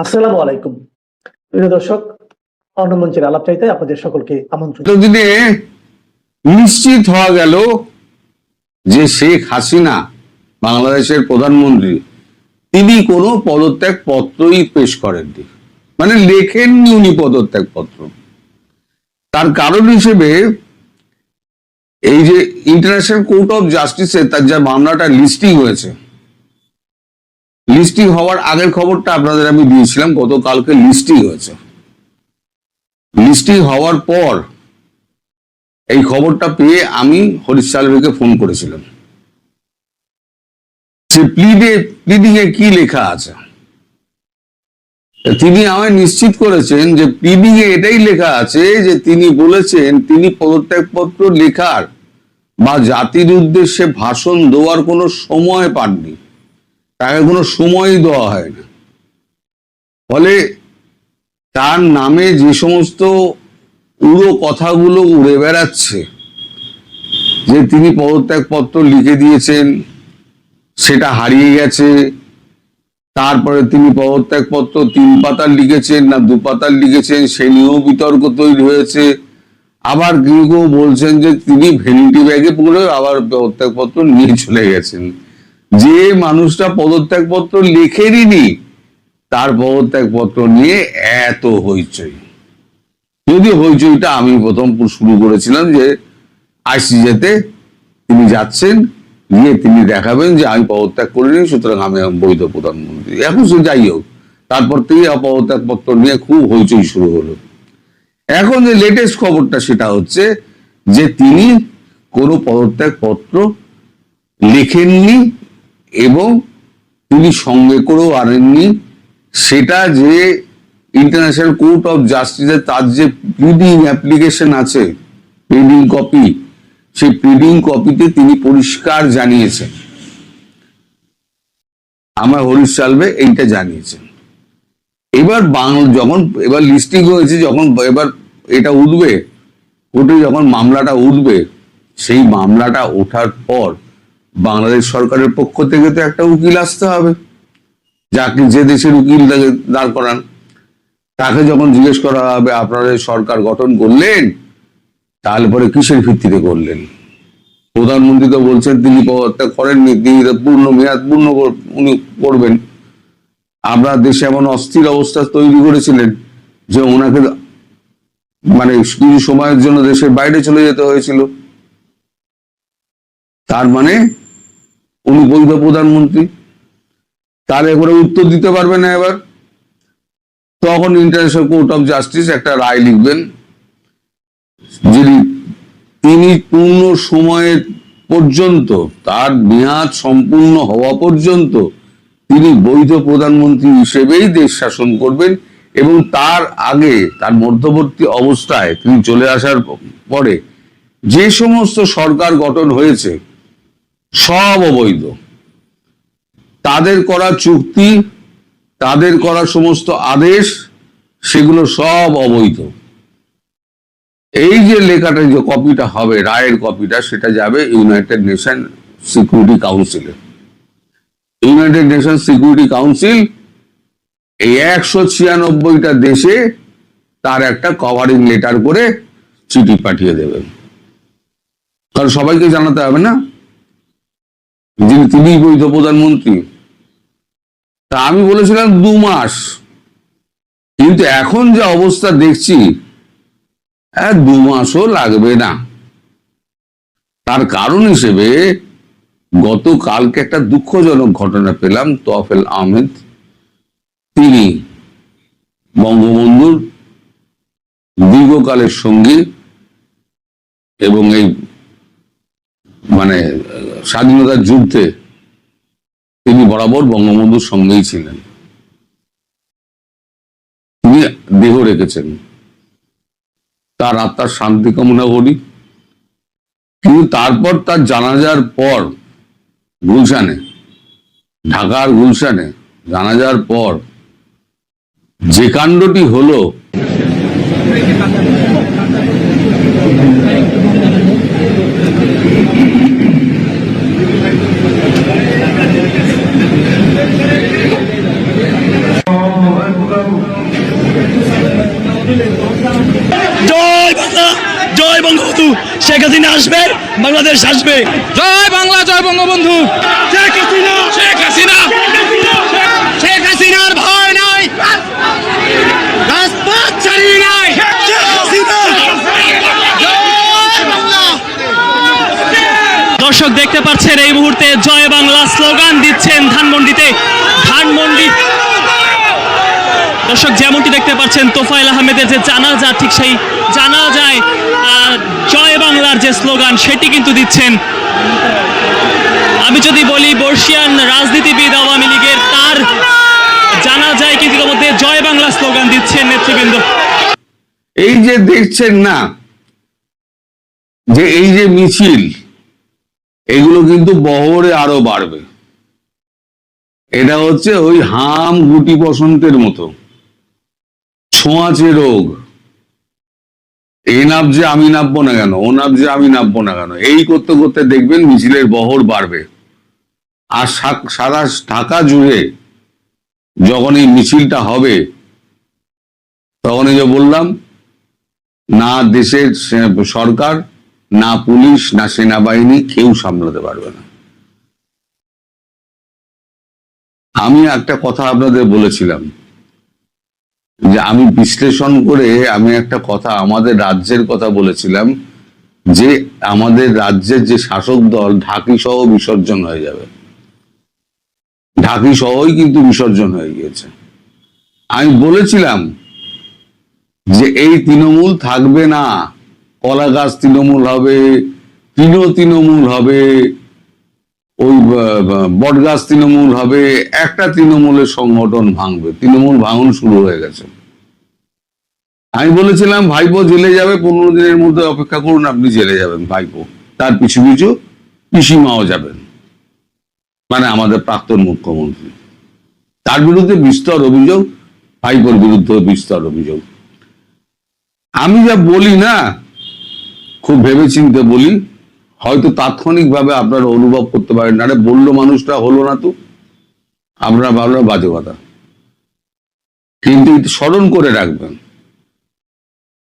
আসসালামু আলাইকুম প্রিয় দর্শক, অন্নমঞ্চের আলাপ চাইতে আপনাদের সকলকে আমন্ত্রণ। এতদিনে নিশ্চিত হওয়া গেল যে শেখ হাসিনা বাংলাদেশের প্রধানমন্ত্রী তিনি কোনো পদত্যাগ পত্রই পেশ করেননি, মানে লেখেননি উনি পদত্যাগ পত্র। তার কারণ হিসেবে এই যে ইন্টারন্যাশনাল কোর্ট অফ জাস্টিসে তার যে মামলাটা লিস্টিং হয়েছে, লিস্টিং হওয়ার আগের খবরটা আপনাদের আমি দিয়েছিলাম, গতকালকে লিস্টিং হয়েছে। লিস্টিং হওয়ার পর এই খবরটা পেয়ে আমি হরিশ সালভেকে ফোন করেছিলাম। সে প্লিডিং এ কি লেখা আছে তিনি আমায় নিশ্চিত করেছেন যে প্লিডিং এ এটাই লেখা আছে যে তিনি বলেছেন তিনি পদত্যাগপত্র লেখার বা জাতির উদ্দেশ্যে ভাষণ দেওয়ার কোনো সময় পাননি, তাকে কোনো সময়ই দেওয়া হয় না। ফলে তার নামে যে সমস্ত উড়ো কথাগুলো উড়ে বেড়াচ্ছে যে তিনি পদত্যাগপত্র লিখে দিয়েছেন, সেটা হারিয়ে গেছে। তারপরে তিনি পদত্যাগপত্র 3 পাতার লিখেছেন না 2 পাতার লিখেছেন, সে নিয়েও বিতর্ক তৈরি হয়েছে। আবার কেউ কেউ বলছেন যে তিনি ভ্যানিটি ব্যাগে পড়ে আবার পদত্যাগপত্র নিয়ে চলে গেছেন। যে মানুষটা পদত্যাগপত্র লেখেনি তার পদত্যাগপত্র নিয়ে এত হইচই। যদি হইচইটা আমি প্রথম শুরু করেছিলাম যে আইসিজেতে তিনি যাচ্ছেন, গিয়ে তিনি দেখাবেন যে আমি পদত্যাগ করিনি, সুতরাং আমি বৈধ প্রধানমন্ত্রী। এখন সে যাই হোক, তারপর থেকে পদত্যাগপত্র নিয়ে খুব হইচই শুরু হলো। এখন যে লেটেস্ট খবরটা সেটা হচ্ছে যে তিনি কোনো পদত্যাগপত্র লেখেননি এবং তিনি সঙ্গে করেও আনেননি। সেটা যে ইন্টারন্যাশনাল কোর্ট অফ জাস্টিসে তার যে প্লিডিং অ্যাপ্লিকেশন আছে, প্লিডিং কপি, সেই প্লিডিং কপিতে তিনি পরিষ্কার জানিয়েছেন, আমার হরিশ সালভে এইটা জানিয়েছেন। এবার যখন এবার লিস্টিং হয়েছে, যখন এবার এটা উঠবে কোর্টে, যখন মামলাটা উঠবে, সেই মামলাটা ওঠার পর বাংলাদেশ সরকারের পক্ষ থেকে তো একটা উকিল আসতে হবে, যাকে যে দেশের উকিল দাঁড় করান, তাকে যখন জিজ্ঞেস করা হবে আপনারা সরকার গঠন করলেন তাহলে পরে কিসের ভিত্তিতে করলেন? প্রধানমন্ত্রী তো বলছেন তিনি পদত্যাগ করেননি, তিনি পূর্ণ মেয়াদ পূর্ণ উনি করবেন। আপনার দেশে এমন অস্থির অবস্থা তৈরি করেছিলেন যে ওনাকে মানে কিছু সময়ের জন্য দেশের বাইরে চলে যেতে হয়েছিল। তার মানে উনি বৈধ প্রধানমন্ত্রী, তার এবারে উত্তর দিতে পারবে না। এবার তখন ইন্টারন্যাশনাল কোর্ট অফ জাস্টিস একটা রায় লিখবেন, যিনি তিনি পূর্ণ সময়ের পর্যন্ত, তার মেয়াদ সম্পূর্ণ হওয়া পর্যন্ত তিনি বৈধ প্রধানমন্ত্রী হিসেবেই দেশ শাসন করবেন এবং তার আগে, তার মধ্যবর্তী অবস্থায় তিনি চলে আসার পরে যে সমস্ত সরকার গঠন হয়েছে সব অবৈধ। তাদের করা চুক্তি, তাদের করা সমস্ত আদেশ, সেগুলো সব অবৈধ। এই যে লেখাটা, যে কপিটা হবে, রায়ের কপিটা, সেটা যাবে ইউনাইটেড নেশন সিকিউরিটি কাউন্সিলে। ইউনাইটেড নেশন সিকিউরিটি কাউন্সিল এই 196টা দেশে তার একটা কভারিং লেটার করে চিঠি পাঠিয়ে দেবেন, কারণ সবাইকে জানাতে হবে না যিনি তিনি বৈধ প্রধানমন্ত্রী। তা আমি বলেছিলাম 2 মাস, কিন্তু এখন যে অবস্থা দেখছি 2 মাসও লাগবে না। তার কারণ হিসেবে গতকালকে একটা দুঃখজনক ঘটনা পেলাম। তোয়াফেল আহমেদ, তিনি বঙ্গবন্ধুর দীর্ঘকালের সঙ্গী এবং এই মানে স্বাধীনতার যুদ্ধে তিনি বরাবর বঙ্গবন্ধুর সঙ্গেই ছিলেন, তিনি দেহ রেখেছেন। তার আত্মার শান্তি কামনা করি। কিন্তু তারপর তার জানাজার পর গুলশানে, ঢাকার গুলশানে জানাজার পর যে কাণ্ডটি হলো, শেখ হাসিনা আসবে, বাংলাদেশ আসবে। জয় বাংলা, জয় বঙ্গবন্ধু। শেখ হাসিনা, শেখ হাসিনা, শেখ হাসিনার ভয় নাই, রাজপথ ছাড়ি নাই। শেখ হাসিনা। দর্শক দেখতে পাচ্ছেন এই মুহূর্তে জয় বাংলা স্লোগান দিচ্ছেন ধানমন্ডিতে। দর্শক যেমনটি দেখতে পাচ্ছেন তোফায়েল আহমেদের যে জানাজা, ঠিক সেই জানাজায় জয় বাংলার যে স্লোগান সেটি কিন্তু দিচ্ছেন। আমি যদি বলি বর্ষিয়ান রাজনীতিবিদ আওয়ামী লীগের, তার জানাজায় কিন্তু ইতিমধ্যে জয় বাংলা স্লোগান দিচ্ছেন নেতৃবৃন্দ। এই যে দেখছেন না যে এই যে মিছিল, এগুলো কিন্তু বহরে আরো বাড়বে। এটা হচ্ছে ওই হাম গুটি বসন্তের মতো, ছোঁয়াচে রোগ। এ নাবছে আমি নাববো না কেন, ও নাবছে আমি নাববো না কেন, এই করতে করতে দেখবেন মিছিলের বহর বাড়বে। আর সারা ঢাকা জুড়ে যখন এই মিছিলটা হবে, তখন এই যে বললাম, না দেশের সরকার, না পুলিশ, না সেনাবাহিনী কেউ সামলাতে পারবে না। আমি একটা কথা আপনাদের বলেছিলাম যে আমি বিশ্লেষণ করে আমি একটা কথা আমাদের রাজ্যের কথা বলেছিলাম যে আমাদের রাজ্যের যে শাসক দল ঢাকি সহ বিসর্জন হয়ে যাবে। ঢাকি সহই কিন্তু বিসর্জন হয়ে গিয়েছে। আমি বলেছিলাম যে এই তৃণমূল থাকবে না, কলা গাছ তৃণমূল হবে, তৃণমূল হবে, ওই বটগাছ তৃণমূল হবে, একটা তৃণমূলের সংগঠন ভাঙবে। তৃণমূল ভাঙন শুরু হয়ে গেছে। আমি বলেছিলাম ভাইপো জেলে যাবে, 15 দিনের মধ্যে অপেক্ষা করুন, আপনি জেলে যাবেন ভাইপো, তার পিছু পিছু পিসিমাও যাবেন, মানে আমাদের প্রাক্তন মুখ্যমন্ত্রী। তার বিরুদ্ধে বিস্তর অভিযোগ, ভাইপোর বিরুদ্ধে বিস্তর অভিযোগ। আমি যা বলি না, খুব ভেবেচিন্তে বলি, হয়তো তাৎক্ষণিকভাবে আপনারা অনুভব করতে পারেন, আরে বললো মানুষটা, হলো না তো, আপনারা ভাবলেন বাজে কথা। কিন্তু স্মরণ করে রাখবেন,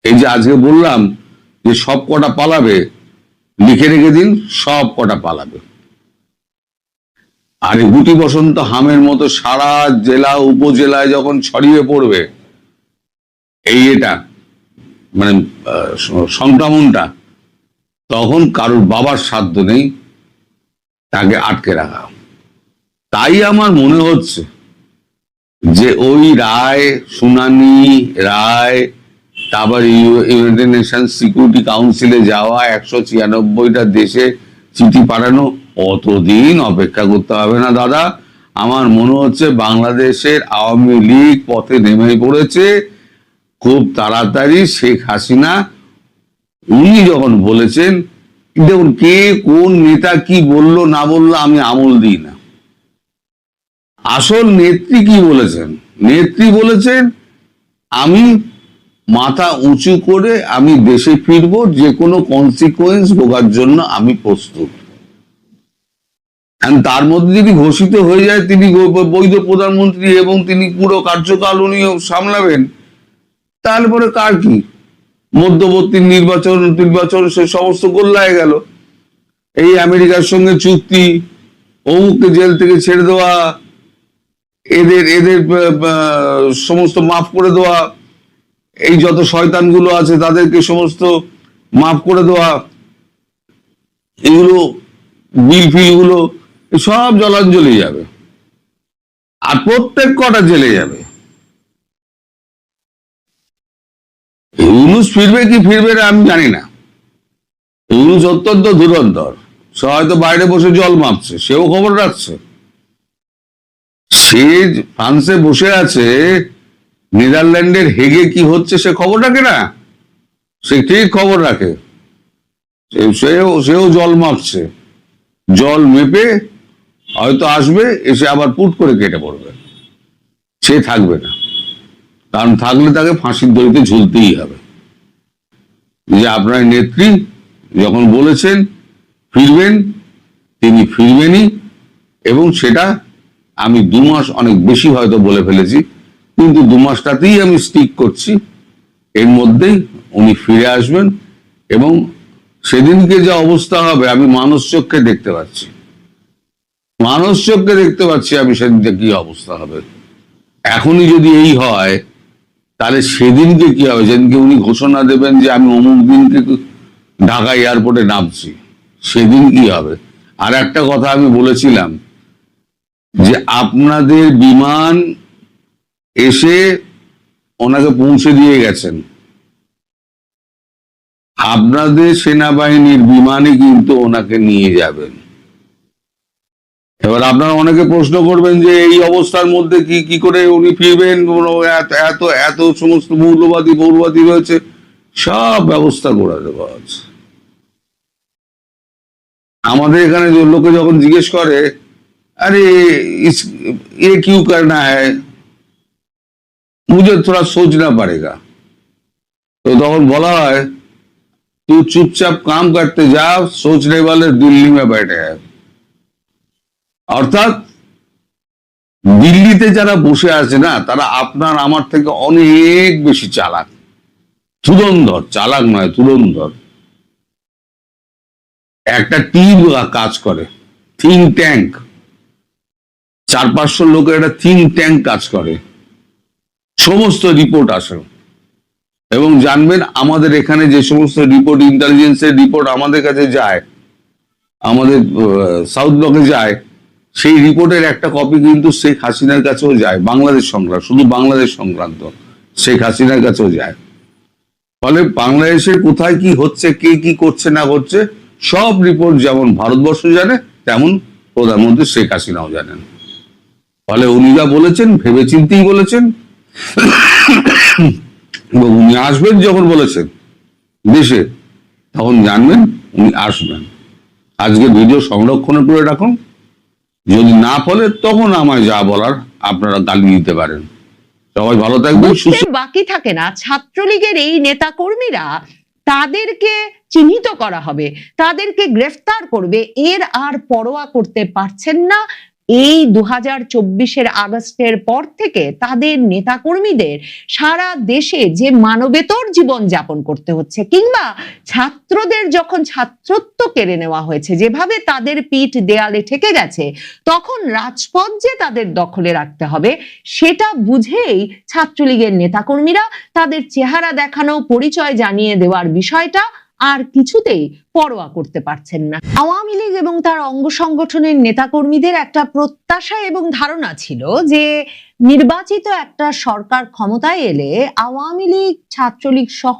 এই যে আজকে বললাম যে সব কটা পালাবে, লিখে রেখে দিন, সব কটা পালাবে। আর এই গুটি বসন্ত হামের মতো সারা জেলা উপজেলায় যখন ছড়িয়ে পড়বে এই এটা মানে সংক্রমণটা, তখন কারোর বাবার সাধ্য নেই তাকে আটকে রাখা। তাই আমার মনে হচ্ছে যে ওই রায়, শুনানি রায়, তারপর ইউনাইটেড নেশন সিকিউরিটি কাউন্সিলে যাওয়া, 196টা দেশে চিঠি পাঠানো, অতদিন অপেক্ষা করতে হবে না দাদা। আমার মনে হচ্ছে বাংলাদেশের আওয়ামী লীগ পথে নেমে পড়েছে। খুব তাড়াতাড়ি শেখ হাসিনা, উনি যখন বলেছেন, দেখুন কে কোন নেতা কি বললো না বললো আমি আমল দিই না, আসল নেত্রী কি বলেছেন। নেত্রী বলেছেন আমি মাথা উঁচু করে আমি দেশে ফিরবো, যে কোনো কনসিকুয়েন্স ভোগার জন্য আমি প্রস্তুত। তার মধ্যে যদি ঘোষিত হয়ে যায় তিনি বৈধ প্রধানমন্ত্রী এবং তিনি পুরো কার্যকাল উনি সামলাবেন, তাহলে পরে কার কি, মধ্যবর্তী নির্বাচন সে সমস্ত গোল্লায় গেল। এই আমেরিকার সঙ্গে চুক্তি, অমুককে জেল থেকে ছেড়ে দেওয়া, এদের সমস্ত মাফ করে দেওয়া, এই যত শয়তানগুলো আছে তাদেরকে সমস্ত মাফ করে দেওয়া, এগুলো বিল ফিলগুলো সব জলাঞ্জলি যাবে, আর প্রত্যেক কটা জেলে যাবে। ইউনূস ফিরবে কি ফিরবে না আমি জানি না। ইউনূস অত্যন্ত ধুরন্ধর, সে হয়তো বাইরে বসে জল মাপছে, সেও খবর রাখছে। সে ফ্রান্সে বসে আছে, নেদারল্যান্ডের হেগে কি হচ্ছে সে খবর রাখে না, সে ঠিক খবর রাখে। সেও জল মাপছে, জল মেপে হয়তো আসবে, এসে আবার পুট করে কেটে পড়বে। সে থাকবে না, কারণ থাকলে তাকে ফাঁসির দড়িতে ঝুলতেই হবে। যে আপনার নেত্রী যখন বলেছেন ফিরবেন, তিনি ফিরবেনই, এবং সেটা আমি 2 মাস অনেক বেশি হয়তো বলে ফেলেছি, কিন্তু 2 মাসটাতেই আমি স্টিক করছি। এর মধ্যেই উনি ফিরে আসবেন এবং সেদিনকে যে অবস্থা হবে আমি মানুষ চক্ষে দেখতে পাচ্ছি, মানুষ চক্ষে দেখতে পাচ্ছি আমি সেদিনকে কি অবস্থা হবে। এখনই যদি এই হয় তাহলে সেদিনকে কি হবে, যেদিনকে উনি ঘোষণা দেবেন যে আমি অমুক দিনকে ঢাকা এয়ারপোর্টে নামছি, সেদিন কি হবে। আর একটা কথা আমি বলেছিলাম যে আপনাদের বিমান এসে ওনাকে পৌঁছে দিয়ে গেছেন, আপনাদের সেনাবাহিনীর বিমানে কিন্তু ওনাকে নিয়ে যাবেন। এবার আপনারা অনেকে প্রশ্ন করবেন যে এই অবস্থার মধ্যে কি করে উনি ফিরবেন, এত এত সমস্ত মৌলবাদী রয়েছে, সব ব্যবস্থা করে দেওয়া আছে। আমাদের এখানে যে লোকে যখন জিজ্ঞেস করে আরে এ কিউ করনা হ্যায়, মুঝে থোড়া সোচনা পড়েগা, তো তখন বলা হয় तू चुपचाप काम करते जा, सोचने वाले दिल्ली में बैठे हैं। অর্থাৎ দিল্লিতে যারা বসে আছে না, তারা আপনার আমার থেকে অনেক বেশি চালাক, ধুরন্ধর, চালাক নয় ধুরন্ধর। একটা টিম কাজ করে, থিঙ্ক ট্যাঙ্ক, 400-500 লোকের একটা থিঙ্ক ট্যাঙ্ক কাজ করে, সমস্ত রিপোর্ট আসে। এবং জানবেন আমাদের এখানে যে সমস্ত রিপোর্ট, ইন্টেলিজেন্সের রিপোর্ট আমাদের কাছে যায়, আমাদের সাউথ ব্লকে যায়, সেই রিপোর্টের একটা কপি কিন্তু শেখ হাসিনার কাছেও যায়, বাংলাদেশ সংক্রান্ত, শুধু বাংলাদেশ সংক্রান্ত শেখ হাসিনার কাছেও যায়। ফলে বাংলাদেশের কোথায় কি হচ্ছে, কে কি করছে না করছে, সব রিপোর্ট যেমন ভারতবর্ষ জানে, তেমন প্রধানমন্ত্রী শেখ হাসিনাও জানেন। ফলে উনি যা বলেছেন ভেবে চিন্তেই বলেছেন। উনি আসবেন যখন বলেছেন দেশে, তখন জানবেন উনি আসবেন। আজকে ভিডিও সংরক্ষণ করে রাখুন, যদি না ফলে তখন আমায় যা বলার আপনারা গালি দিতে পারেন। সবাই ভালো থাকবেন, সুস্থ। বাকি থাকে না ছাত্রলীগের এই নেতা কর্মীরা, তাদেরকে চিহ্নিত করা হবে, তাদেরকে গ্রেফতার করবে, এর আর পরোয়া করতে পারছেন না। এই 2024-এর আগস্টের পর থেকে তাদের নেতাকর্মীদের সারা দেশে যে মানবেতর জীবন যাপন করতে হচ্ছে, কিংবা ছাত্রদের যখন ছাত্রত্ব কেড়ে নেওয়া হয়েছে, যেভাবে তাদের পিঠ দেয়ালে ঠেকে গেছে, তখন রাজপথ যে তাদের দখলে রাখতে হবে, সেটা বুঝেই ছাত্রলীগের নেতাকর্মীরা তাদের চেহারা দেখানো, পরিচয় জানিয়ে দেওয়ার বিষয়টা আর কিছুতেই পরোয়া করতে পারছেন না। আওয়ামী লীগ এবং তার অঙ্গ সংগঠনের নেতাকর্মীদের একটা প্রত্যাশা এবং ধারণা ছিল যে নির্বাচিত একটা সরকার ক্ষমতায় এলে আওয়ামী লীগ, ছাত্রলীগ সহ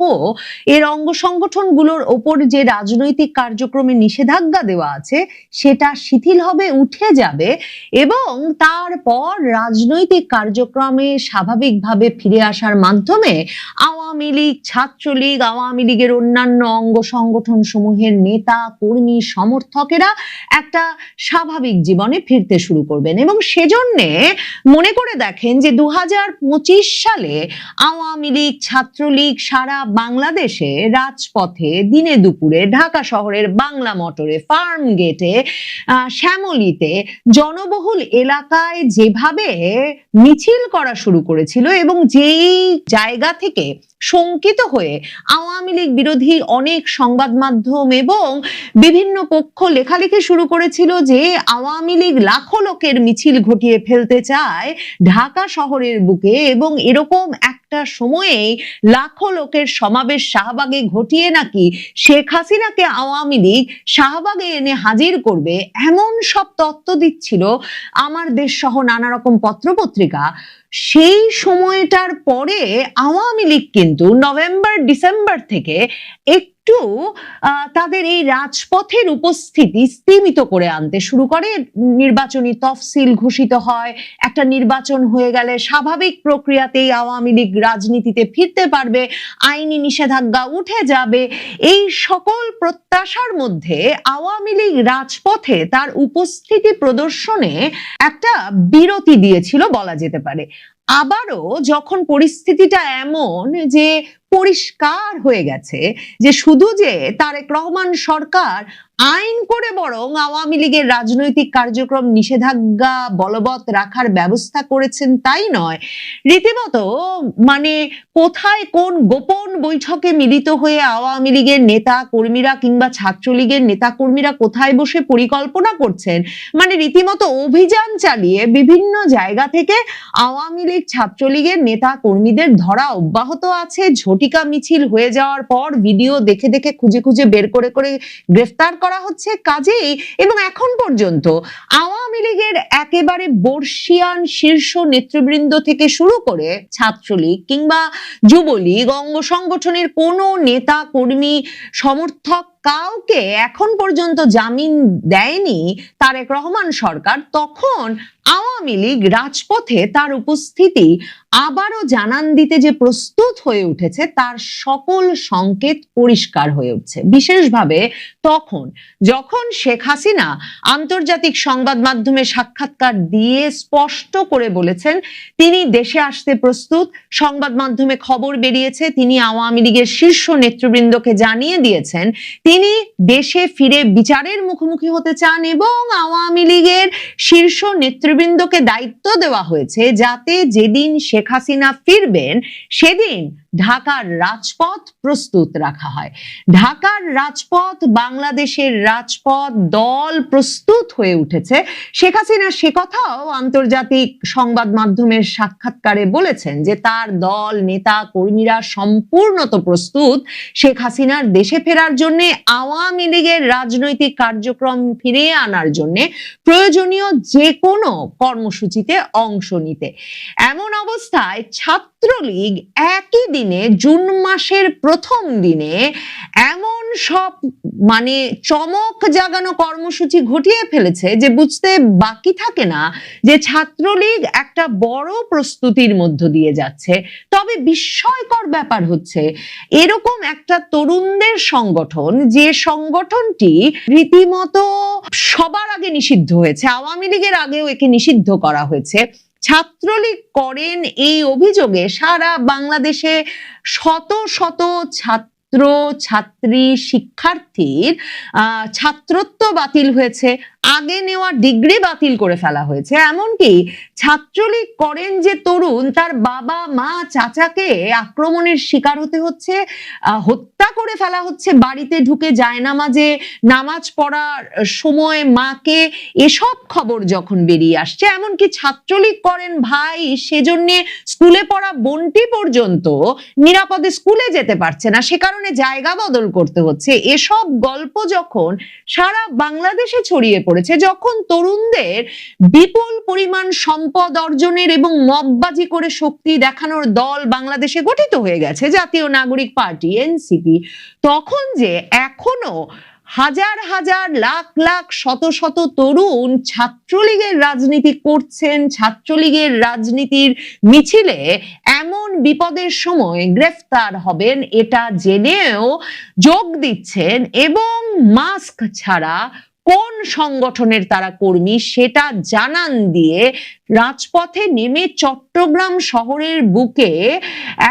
এর অঙ্গ সংগঠনগুলোর ওপর যে রাজনৈতিক কার্যক্রমে নিষেধাজ্ঞা দেওয়া আছে সেটা শিথিল হবে, উঠে যাবে, এবং তারপর রাজনৈতিক কার্যক্রমে স্বাভাবিকভাবে ফিরে আসার মাধ্যমে আওয়ামী লীগ, ছাত্রলীগ, আওয়ামী লীগের অন্যান্য অঙ্গ সংগঠন সমূহের নেতা কর্মী সমর্থকেরা একটা স্বাভাবিক জীবনে ফিরতে শুরু করবেন। এবং সেজন্যে মনে করে দেখেন যে 2025 সালে আওয়ামী লীগ, ছাত্রলীগ সারা বাংলাদেশে রাজপথে, দিনে দুপুরে, ঢাকা শহরের বাংলা মোটরে, ফার্ম গেটে, শ্যামলীতে, জনবহুল এলাকায় যেভাবে মিছিল করা শুরু করেছিল, এবং যেই জায়গা থেকে শঙ্কিত হয়ে আওয়ামী লীগ বিরোধী অনেক সংবাদ মাধ্যম এবং বিভিন্ন পক্ষ লেখালেখি শুরু করেছিল যে আওয়ামী লীগ লাখো লোকের মিছিল ঘটিয়ে ফেলতে চায় ঢাকা শহরের বুকে, এবং এরকম একটা সময়ে লাখো লোকের সমাবেশ শাহবাগে ঘটিয়ে নাকি শেখ হাসিনাকে আওয়ামী লীগ শাহবাগে এনে হাজির করবে, এমন সব তত্ত্ব দিচ্ছিল আমার দেশ সহ নানা রকম পত্রপত্রিকা। সেই সময়টার পরে আওয়ামী লীগ কিন্তু নভেম্বর ডিসেম্বর থেকে একটু তাদের এই রাজপথের উপস্থিতি স্তীমিত করে আনতে শুরু করে। নির্বাচনী তফসিল ঘোষিত হয়, একটা নির্বাচন হয়ে গেলে স্বাভাবিক প্রক্রিয়াতেই আওয়ামী লীগ রাজনীতিতে ফিরতে পারবে, আইনি নিষেধাজ্ঞা উঠে যাবে। এই সকল প্রত্যাশার মধ্যে আওয়ামী লীগ রাজপথে তার উপস্থিতি প্রদর্শনে একটা বিরতি দিয়েছিল বলা যেতে পারে। আবারও যখন পরিস্থিতিটা এমন যে পরিষ্কার হয়ে গেছে যে শুধু যে তারেক রহমান সরকার আইন করে বরং আওয়ামী লীগের রাজনৈতিক কার্যক্রম নিষেধাজ্ঞা বলবৎ রাখার ব্যবস্থা করেছেন, তাই নয়, রীতিমতো মানে কোথায় কোন গোপন বৈঠকে মিলিত হয়ে আওয়ামী লীগের নেতা কর্মীরা কিংবা ছাত্রলীগের নেতা কর্মীরা কোথায় বসে পরিকল্পনা করছেন, মানে রীতিমতো অভিযান চালিয়ে বিভিন্ন জায়গা থেকে আওয়ামী লীগ ছাত্রলীগের নেতা কর্মীদের ধরা অব্যাহত আছে। ঝটিকা মিছিল হয়ে যাওয়ার পর ভিডিও দেখে দেখে খুঁজে খুঁজে বের করে করে গ্রেফতার করা হচ্ছে। কাজেই এবং এখন পর্যন্ত আওয়ামী লীগের একেবারে বর্ষিয়ান শীর্ষ নেতৃবৃন্দ থেকে শুরু করে ছাত্রলীগ কিংবা যুবলীগ অঙ্গ সংগঠনের কোনো নেতা কর্মী সমর্থক কাউকে এখন পর্যন্ত জামিন দেয়নি তারেক রহমান সরকার। তখন আওয়ামী লীগ রাজপথে তার উপস্থিতি আবারও জানান দিতে যে প্রস্তুত হয়ে উঠেছে তার সকল সংকেত পরিষ্কার হয়ে উঠছে। বিশেষভাবে তখন যখন শেখ হাসিনা আন্তর্জাতিক সংবাদ মাধ্যমে সাক্ষাৎকার দিয়ে স্পষ্ট করে বলেছেন তিনি দেশে আসতে প্রস্তুত, সংবাদ মাধ্যমে খবর বেরিয়েছে, তিনি আওয়ামী লীগের শীর্ষ নেতৃবৃন্দকে জানিয়ে দিয়েছেন তিনি দেশে ফিরে বিচারের মুখোমুখি হতে চান এবং আওয়ামী লীগের শীর্ষ নেতৃবৃন্দকে দায়িত্ব দেওয়া হয়েছে যাতে যেদিন শেখ হাসিনা ফিরবেন সেদিন ঢাকার রাজপথ প্রস্তুত রাখা হয়। ঢাকার রাজপথ, বাংলাদেশের রাজপথ, দল প্রস্তুত হয়ে উঠেছে। শেখ হাসিনা সে কথাও আন্তর্জাতিক সংবাদ মাধ্যমের সাক্ষাৎকারে বলেছেন যে তার দল নেতা কর্মীরা সম্পূর্ণত প্রস্তুত শেখ হাসিনার দেশে ফেরার জন্য, আওয়ামী লীগের রাজনৈতিক কার্যক্রম ফিরিয়ে আনার জন্য প্রয়োজনীয় যে কোনো কর্মসূচিতে অংশ নিতে। এমন অবস্থায় ছাত্রলীগ একই দিনে জুন মাসের প্রথম দিনে এমন সব মানে চমক জাগানো কর্মসূচি ঘটিয়ে ফেলেছে যে বুঝতে বাকি থাকে না যে ছাত্রলীগ একটা বড় প্রস্তুতির মধ্য দিয়ে যাচ্ছে। তবে বিস্ময়কর ব্যাপার হচ্ছে এরকম একটা তরুণদের সংগঠন, যে সংগঠনটি রীতিমতো সবার আগে নিষিদ্ধ হয়েছে, আওয়ামী লীগের আগেও একে নিষিদ্ধ করা হয়েছে, ছাত্রলীগ করেন এই অভিযোগে সারা বাংলাদেশে শত শত ছাত্র ছাত্রী শিক্ষার্থীর ছাত্রত্ব বাতিল হয়েছে, আগে নেওয়া ডিগ্রি বাতিল করে ফেলা হয়েছে। এমনকি ছাত্রলীগ করেন যে তরুণ, তার বাবা মা চাচাকে আক্রমণের শিকার হতে হচ্ছে, হত্যা করে ফেলা হচ্ছে বাড়িতে ঢুকে জায়নামাজে নামাজ পড়ার সময় মাকে, এসব খবর যখন বেরিয়ে আসছে, এমনকি ছাত্রলীগ করেন ভাই সেজন্য স্কুলে পড়া বোনটি পর্যন্ত নিরাপদে স্কুলে যেতে পারছে না, সে কারণে জায়গা বদল করতে হচ্ছে, এসব গল্প যখন সারা বাংলাদেশে ছড়িয়ে পড়েছে, যখন তরুণদের বিপুল পরিমাণ সম্পদ অর্জনের এবং মববাজি করে শক্তি দেখানোর দল বাংলাদেশে গঠিত হয়ে গেছে জাতীয় নাগরিক পার্টি এনসিপি, তখন যে এখনো হাজার হাজার লাখ লাখ শত শত তরুণ ছাত্রলীগের রাজনীতি করছেন, ছাত্রলীগের রাজনীতির মিছিলে এমন বিপদের সময় গ্রেফতার হবেন এটা জেনেও যোগ দিচ্ছেন এবং মাস্ক ছাড়া কোন সংগঠনের তারা কর্মী সেটা জানান দিয়ে রাজপথে নেমে চট্টগ্রাম শহরের বুকে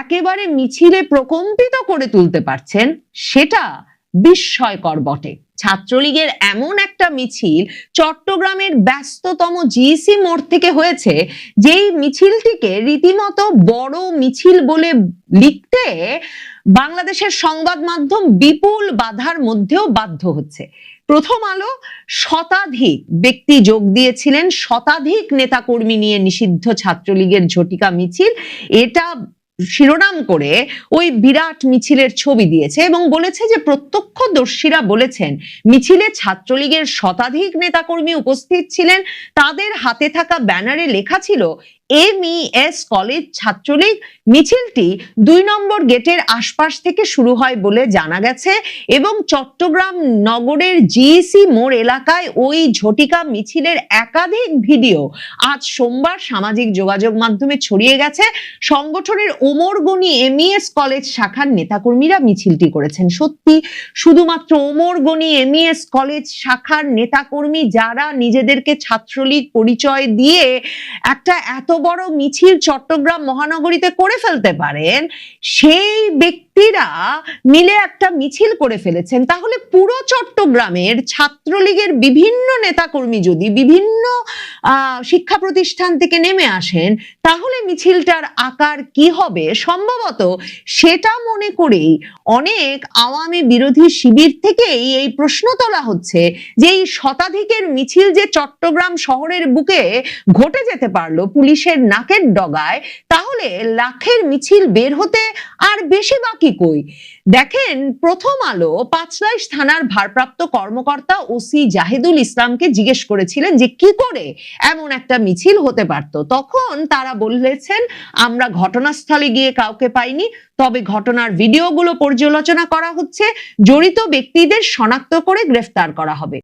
একেবারে মিছিলে প্রকম্পিত করে তুলতে পারছেন, সেটা বিস্ময়কর বটে। ছাত্রলীগের এমন একটা মিছিল চট্টগ্রামের ব্যস্ততম জিইসি মোড় থেকে হয়েছে, যেই মিছিলটিকে রীতিমতো বড় মিছিল বলে লিখতে বাংলাদেশের সংবাদ মাধ্যম বিপুল বাধার মধ্যেও বাধ্য হচ্ছে। প্রথম আলো শতাধিক ব্যক্তি যোগ দিয়েছিলেন, শতাধিক নেতাকর্মী নিয়ে নিষিদ্ধ ছাত্রলীগের ঝটিকা মিছিল, এটা শিরোনাম করে ওই বিরাট মিছিলের ছবি দিয়েছে এবং বলেছে যে প্রত্যক্ষদর্শীরা বলেছেন মিছিলে ছাত্রলীগের শতাধিক নেতাকর্মী উপস্থিত ছিলেন, তাদের হাতে থাকা ব্যানারে লেখা ছিল এমইএস কলেজ ছাত্রলীগ। মিছিলটি ২ নম্বর গেটের আশপাশ থেকে শুরু হয় বলে জানা গেছে এবং চট্টগ্রাম নগরের জিইসি মোড় এলাকায় ওই ঝটিকা মিছিলের একাধিক ভিডিও আজ সোমবার সামাজিক যোগাযোগ মাধ্যমে ছড়িয়ে গেছে। সংগঠনের ওমরগনি এমইএস কলেজ শাখার নেতাকর্মীরা মিছিলটি করেছেন। সত্যি শুধুমাত্র ওমরগনি এমইএস কলেজ শাখার নেতাকর্মী যারা নিজেদেরকে ছাত্রলীগ পরিচয় দিয়ে একটা এত বড় মিছিল চট্টগ্রাম মহানগরীতে করে ফেলতে পারেন, সেই ব্যক্তিরা মিলে একটা মিছিল করে ফেলেছেন, তাহলে পুরো চট্টগ্রামের ছাত্রলীগের বিভিন্ন নেতাকর্মী যদি বিভিন্ন শিক্ষা প্রতিষ্ঠান থেকে নেমে আসেন, তাহলে মিছিলটার আকার কি হবে? সম্ভবত সেটা মনে করেই অনেক আওয়ামী বিরোধী শিবির থেকেই এই প্রশ্ন তোলা হচ্ছে যে এই শতাধিকের মিছিল যে চট্টগ্রাম শহরের বুকে ঘটে যেতে পারলো পুলিশের নাকের ডগায়, তাহলে লাখের মিছিল বের হতে আর বেশি বাকি কই? দেখেন, প্রথম আলো পাঁচলাইশ থানার ভারপ্রাপ্ত কর্মকর্তা ওসি জাহিদুল ইসলামকে জিজ্ঞেস করেছিলেন যে কি করে এমন একটা মিছিল হতে পারত। তখন তারা বলেছেন, আমরা ঘটনাস্থলে গিয়ে কাউকে পাইনি, তবে ঘটনার ভিডিওগুলো পর্যালোচনা করা হচ্ছে, জড়িত ব্যক্তিদের শনাক্ত করে গ্রেফতার করা হবে।